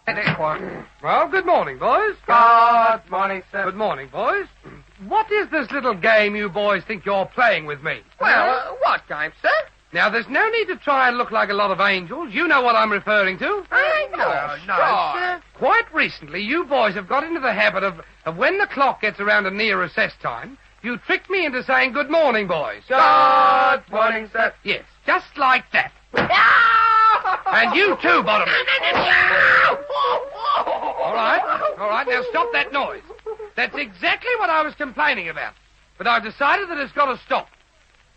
Well, good morning, boys. Good morning, sir. Good morning, boys. What is this little game you boys think you're playing with me? Well, what game, sir? Now, there's no need to try and look like a lot of angels. You know what I'm referring to. No, sir. Quite recently, you boys have got into the habit of when the clock gets around to near recess time, you tricked me into saying good morning, boys. Good morning, sir. Yes, just like that. And you too, Bottom. All right, now stop that noise. That's exactly what I was complaining about. But I've decided that it's got to stop.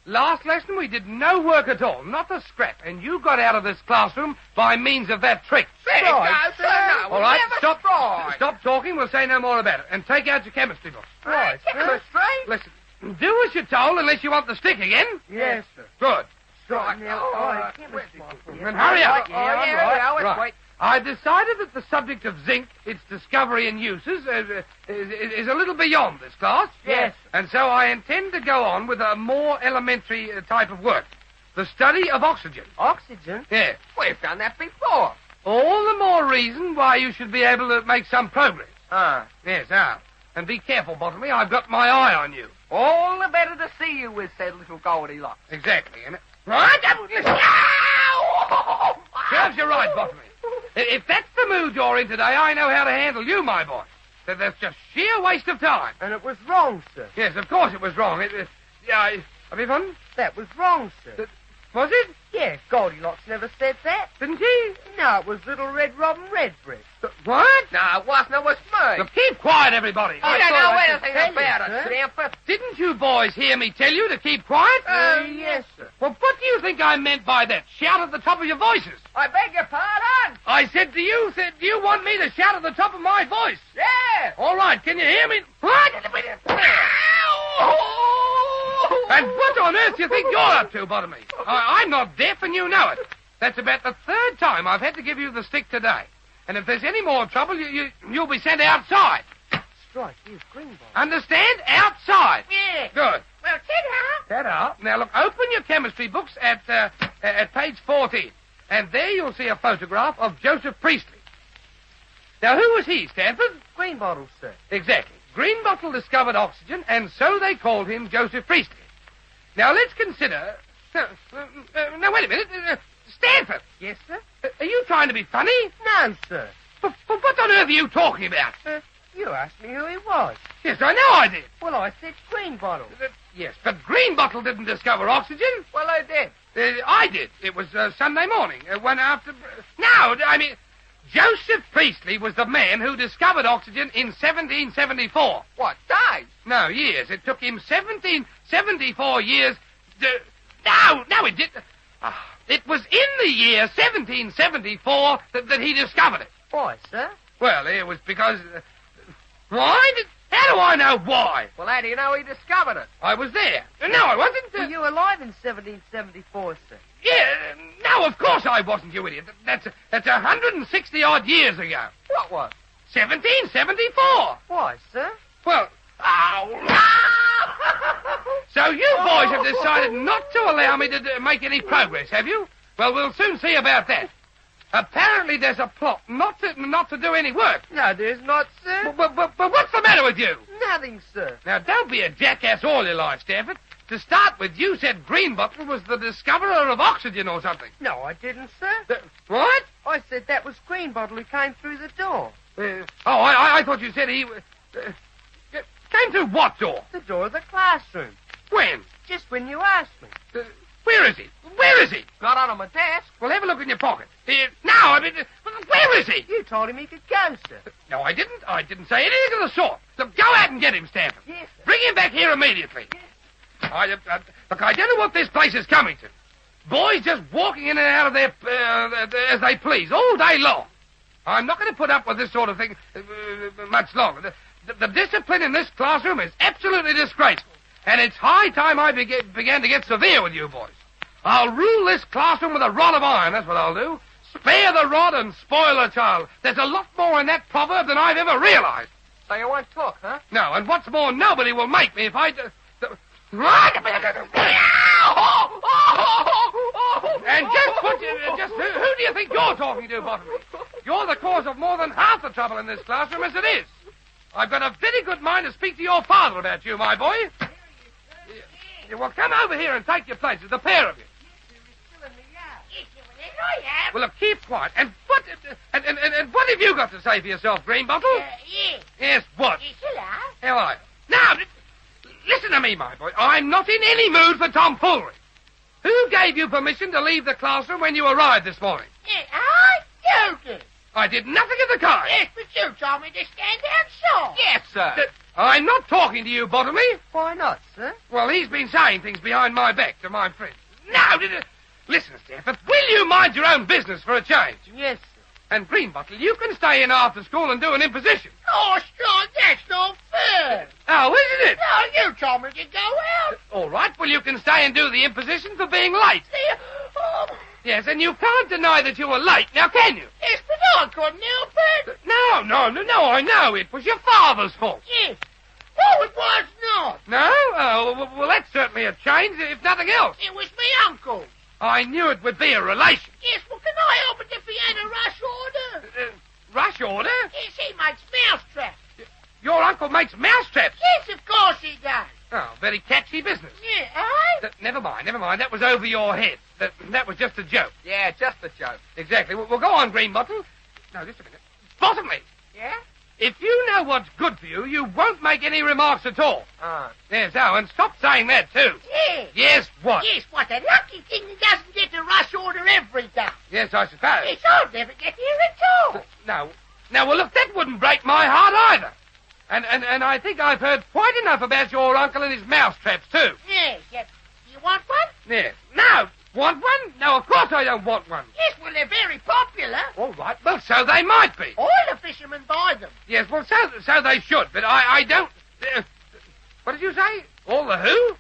Last lesson we did no work at all, not a scrap, and you got out of this classroom by means of that trick. Right, sir. No, All right, stop talking, we'll say no more about it. And take out your chemistry book. Right, chemistry? Listen, do as you're told unless you want the stick again. Yes, sir. Good. Right, And hurry up. Right. Wait. I've decided that the subject of zinc, its discovery and uses, is a little beyond this class. Yes. And so I intend to go on with a more elementary type of work. The study of oxygen. Oxygen? Yes. We've done that before. All the more reason why you should be able to make some progress. Yes, And be careful, Bottomley. I've got my eye on you. All the better to see you with said little Goldilocks. Exactly, innit? Right? Serves you right, Bottomley. If that's the mood you're in today, I know how to handle you, my boy. That's just sheer waste of time. And it was wrong, sir. Yes, of course it was wrong. Have you fun? That was wrong, sir. Was it? Yes, Goldilocks never said that. Didn't she? No, it was Little Red Robin Redbreast. What? No, it wasn't. It was me. Look, keep quiet, everybody. I don't know anything about it, Stamford. Didn't you boys hear me tell you to keep quiet? Yes, sir. Well, what do you think I meant by that? Shout at the top of your voices. I beg your pardon? I said to you, do you want me to shout at the top of my voice? Yeah. All right, can you hear me? What? And what on earth do you think you're up to, Bottomley? I'm not deaf and you know it. That's about the third time I've had to give you the stick today. And if there's any more trouble, you'll be sent outside. Strike, here's Greenball. Understand? Outside. Yeah. Good. Well, Ted, now look, open your chemistry books at page 14. And there you'll see a photograph of Joseph Priestley. Now, who was he, Stanford? Greenbottle, sir. Exactly. Greenbottle discovered oxygen, and so they called him Joseph Priestley. Now, let's consider... now, wait a minute. Stanford. Yes, sir? Are you trying to be funny? No, sir. But what on earth are you talking about? You asked me who he was. Yes, I know I did. Well, I said Greenbottle. Yes, but Greenbottle didn't discover oxygen. Well, I did. I did. It was Sunday morning, when after... No, I mean... Joseph Priestley was the man who discovered oxygen in 1774. What, died? No, years. It took him 1774 years No, it didn't. It was in the year 1774 that he discovered it. Why, sir? Well, it was because... Why? How do I know why? Well, how do you know he discovered it? I was there. No, I wasn't. Were you alive in 1774, sir? Yeah, no, of course I wasn't, you idiot. That's 160-odd years ago. What was? 1774. Why, sir? Well, so you boys have decided not to allow me to make any progress, have you? Well, we'll soon see about that. Apparently there's a plot not to do any work. No, there's not, sir. But what's the matter with you? Nothing, sir. Now, don't be a jackass all your life, Stanford. To start with, you said Greenbottle was the discoverer of oxygen or something. No, I didn't, sir. What? I said that was Greenbottle who came through the door. I thought you said he... came through what door? The door of the classroom. When? Just when you asked me. Where is he? Where is he? Not on my desk. Well, have a look in your pocket. Now, I mean, where is he? You told him he could go, sir. No, I didn't. I didn't say anything of the sort. So go out and get him, Stanford. Yes, sir. Bring him back here immediately. Yes. Look, I don't know what this place is coming to. Boys just walking in and out of there as they please all day long. I'm not going to put up with this sort of thing much longer. The discipline in this classroom is absolutely disgraceful. And it's high time I began to get severe with you boys. I'll rule this classroom with a rod of iron, that's what I'll do. Spare the rod and spoil the child. There's a lot more in that proverb than I've ever realized. So you won't talk, huh? No, and what's more, nobody will make me if I... And just who do you think you're talking to, Bottomley? You're the cause of more than half the trouble in this classroom as it is. I've got a very good mind to speak to your father about you, my boy. Well, come over here and take your places, the pair of you. Well, look, keep quiet. And what have you got to say for yourself, Greenbottle? Yes. Yes, what? Hello. How are you? Now, listen to me, my boy. I'm not in any mood for tomfoolery. Who gave you permission to leave the classroom when you arrived this morning? You did. I did nothing of the kind. Yes, but you told me to stand outside. Yes, sir. I'm not talking to you, Bottomley. Why not, sir? Well, he's been saying things behind my back to my friends. Now, listen, Stafford, will you mind your own business for a change? Yes, sir. And Greenbottle, you can stay in after school and do an imposition. Oh, Strong, that's not fair. Oh, isn't it? No, you told me to go out. All right, well, you can stay and do the imposition for being late. Oh, Yes, and you can't deny that you were late, now can you? yes, but I couldn't help it. No, I know. It was your father's fault. Yes. Oh, it was not. No? Oh, well, that's certainly a change, if nothing else. It was me uncle. I knew it would be a relation. Yes, well, can I help it if he had a rush order? Rush order? Yes, he makes mousetraps. Your uncle makes mousetraps. Yes, of course he does. Oh, very catchy business. Yeah, Never mind. That was over your head. That was just a joke. Yeah, just a joke. Exactly. We'll go on, Greenbottle. No, just a minute. Bottomley, Yeah? if you know what's good for you, you won't make any remarks at all. Yes, and stop saying that, too. Yes. Yes, what? Yes, what a lucky thing he doesn't get a rush order every day. Yes, I suppose. Yes, I'll never get here at all. No. Now, well, look, that wouldn't break my heart either. And I think I've heard quite enough about your uncle and his mousetraps, too. Yes, you want one? Yes. Now, want one? No, of course I don't want one. Yes, well, they're very popular. All right, well, so they might be. All the fishermen buy them. Yes, well, so they should, but I don't... what did you say? All the who?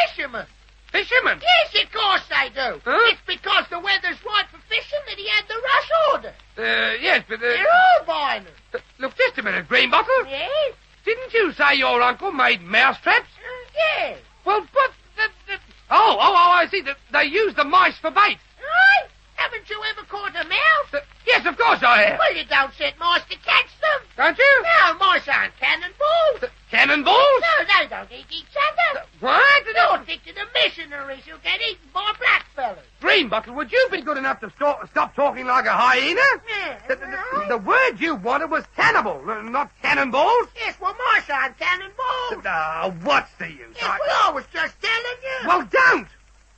Fishermen. Fishermen? Yes, of course they do. Huh? It's because the weather's right for fishing that he had the rush order. Yes, but... They're all buying them. Look, just a minute, Greenbottle. Yes? Didn't you say your uncle made mousetraps? Yes. Well, but... Oh, I see. They use the mice for bait. Right? Haven't you ever caught a mouse? Yes, of course I have. Well, you don't set mice to catch them. Don't you? No, mice aren't cannonballs. Cannonballs? No, they don't eat each other. What? You're addicted to missionaries who'll get eaten by blackfellas. Greenbottle, would you be good enough to stop talking like a hyena? Yeah. The word you wanted was cannibal, not cannonballs. Yes, well, mice aren't cannonballs. What's the use? Yes, well, I was just telling you. Well, don't.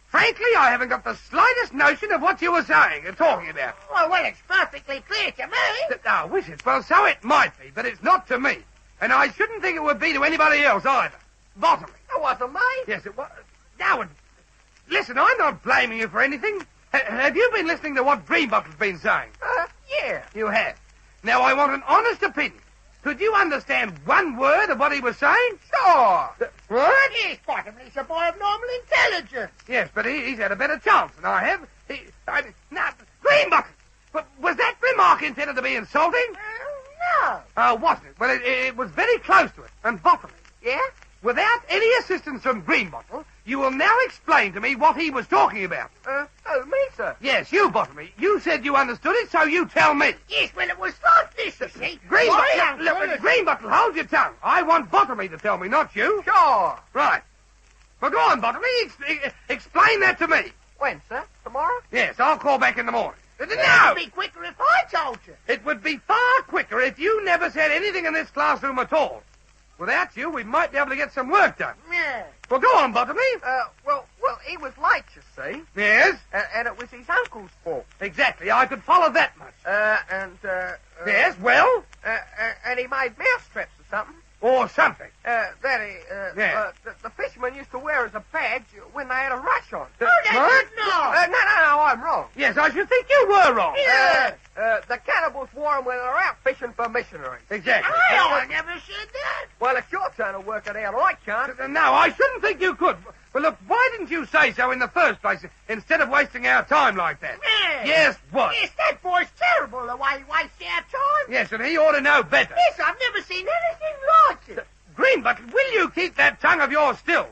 Frankly, I haven't got the slightest notion of what you were saying or talking about. Well, it's perfectly clear to me. Is it? Well, so it might be, but it's not to me. And I shouldn't think it would be to anybody else either. Bottomley. It wasn't me. Yes, it was. Now, listen, I'm not blaming you for anything. Have you been listening to what Greenbottle's been saying? Yeah. You have. Now, I want an honest opinion. Could you understand one word of what he was saying? Sure. What? Yes, Bottomley's a boy of normal intelligence. Yes, but he's had a better chance than I have. Now, Greenbottle, was that remark intended to be insulting? No. Oh, wasn't it? Well, it was very close to it. And Bottomley, Yeah? without any assistance from Greenbottle, you will now explain to me what he was talking about. Me, sir. Yes, you, Bottomley. You said you understood it, so you tell me. Yes, well, it was like this, you see. Greenbottle, hold your tongue. I want Bottomley to tell me, not you. Sure. Right. Well, go on, Bottomley. Explain that to me. When, sir? Tomorrow? Yes, I'll call back in the morning. It No! would be quicker if I told you. It would be far quicker if you never said anything in this classroom at all. Without you, we might be able to get some work done. Yeah. Well, go on, Bottomley. Well, he was late, you see. Yes? And it was his uncle's fault. Exactly. I could follow that much. Yes, well? And he made mousetraps or something. Or something. The fishermen used to wear as a badge when they had a rush on. What? No, I'm wrong. Yes, I should think you were wrong. Yeah. The cannibals wore them when they were out fishing for missionaries. Exactly. I never said that. Well, it's your turn to work it out. I can't. No, I shouldn't think you could. Well, look, why didn't you say so in the first place, instead of wasting our time like that? Yeah. Yes, what? Yes, that boy's terrible the way he wastes our time. Yes, and he ought to know better. Yes, I've never seen anything like it. Greenbottle, will you keep that tongue of yours still?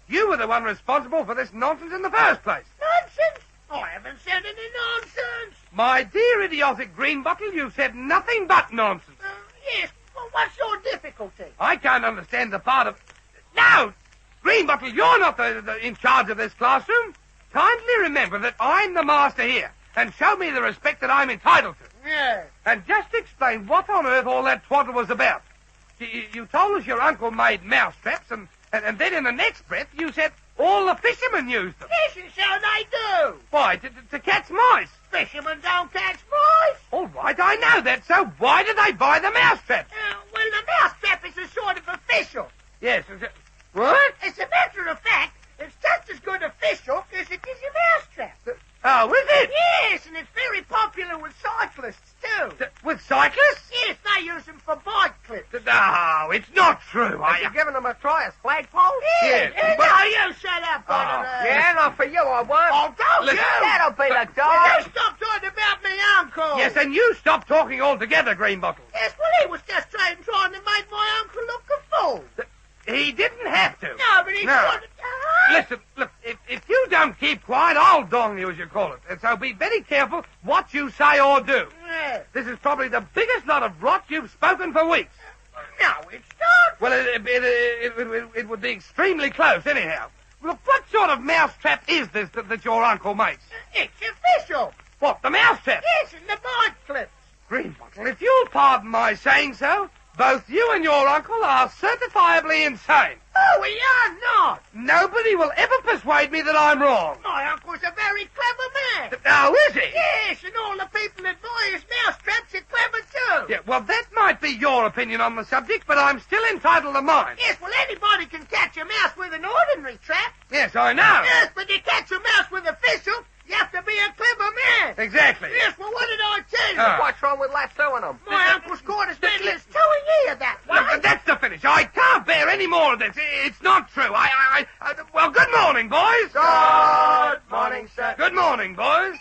You were the one responsible for this nonsense in the first place. Nonsense? I haven't said any nonsense. My dear idiotic Greenbottle, you said nothing but nonsense. Yes, well, what's your difficulty? I can't understand the part of... No! Greenbottle, you're not in charge of this classroom. Kindly remember that I'm the master here, and show me the respect that I'm entitled to. Yes. And just explain what on earth all that twaddle was about. You told us your uncle made mousetraps, and then in the next breath you said all the fishermen used them. Yes, and so they do. Why, to catch mice? Fishermen don't catch mice. All right, I know that, so why did they buy the mousetraps? Well, the mousetrap is a sort of official. Yes, what? As a matter of fact, it's just as good a fish hook as it is a mousetrap. Oh, is it? Yes, and it's very popular with cyclists, too. With cyclists? Yes, they use them for bike clips. No, it's not true. Have you given them a try as flagpoles? Yes. No, you shut up, Yeah, not for you, I won't. Oh, don't Listen. you? That'll be the You dog. stop talking about me uncle. Yes, and you stop talking altogether, Greenbottle. Yes, well, he was just trying to make my uncle look a fool. He didn't have to. No, but he No. sort of... Listen, look, if you don't keep quiet, I'll dong you, as you call it. And so be very careful what you say or do. Yeah. This is probably the biggest lot of rot you've spoken for weeks. No, it's not. Well, it would be extremely close, anyhow. Look, what sort of mousetrap is this that your uncle makes? It's official. What, the mousetrap? Yes, and the bike clips. Greenbottle, if you'll pardon my saying so, both you and your uncle are certifiably insane. Oh, we are not. Nobody will ever persuade me that I'm wrong. My uncle's a very clever man. Oh, is he? Yes, and all the people that buy his mousetraps are clever, too. Yeah, well, that might be your opinion on the subject, but I'm still entitled to mine. Yes, well, anybody can catch a mouse with an ordinary trap. Yes, I know. Yes, but to catch a mouse with a fish hook, you have to be a clever man. Exactly. Yes, well, what did I tell you? What's wrong with lassoing them? My uncle's caught as many as 2 a year, that way. Look, that's the finish. I can't bear any more of this. It's not true. Well, good morning, boys. Good morning, sir. Good morning, boys.